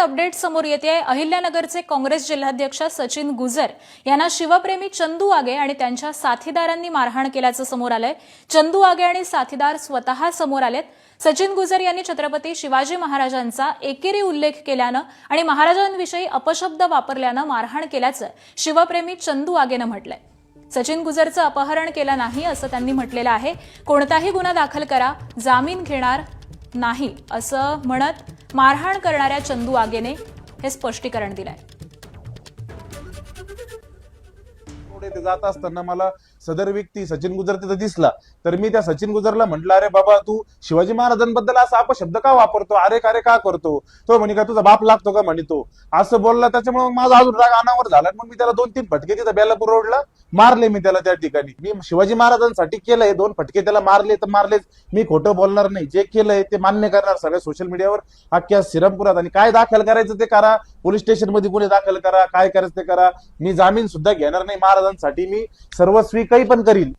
Update समोर येते। अहिल्यानगरचे काँग्रेस जिल्हाध्यक्ष सचिन गुजर यांना शिवप्रेमी चंदू आगे आणि त्यांच्या साथीदारांनी मारहाण केल्याचं समोर आलंय। चंदू आगे आणि साथीदार स्वतः समोर आलेत। सचिन गुजर यांनी छत्रपती शिवाजी महाराजांचा एकेरी उल्लेख केल्यानं आणि महाराजांविषयी अपशब्द वापरल्यानं मारहाण केल्याचं शिवप्रेमी चंदू आगेनं म्हटलंय। सचिन गुजरचं अपहरण केलं नाही असं त्यांनी म्हटलेलं आहे। कोणताही गुन्हा दाखल करा, जामीन घेणार नाही असं म्हणत मारहाण करणाऱ्या चंदू आगेने हे स्पष्टीकरण दिलंय। पुढे जात असताना मला सदर व्यक्ती सचिन गुजर तिथे दिसला, तर मी त्या सचिन गुजरला म्हटलं, अरे बाबा तू शिवाजी महाराजांबद्दल असा अपशब्द का वापरतो, अरे का रे का करतो, तो म्हणे का तुझा बाप लागतो का म्हणे, तो असं बोलला। त्याच्यामुळे माझा अजून राग अनावर झाला। मग मी त्याला 2-3 फटके तिथं बेलापूर रोडला मारले। मी त्याला त्या ठिकाणी मी शिवाजी महाराजांसाठी केलंय, 2 फटके त्याला मारले तर मारलेच। मी खोटं बोलणार नाही, जे केलंय ते मान्य करणार सगळ्या सोशल मीडियावर अख्ख्या श्रीरामपुरात। आणि काय दाखल करायचं ते करा, पोलीस स्टेशन मध्ये गुन्हे दाखल करा, काय करायचं ते करा। मी जामीन सुद्धा घेणार नाही महाराजांसाठी, मी सर्वस्वी काही पण करील।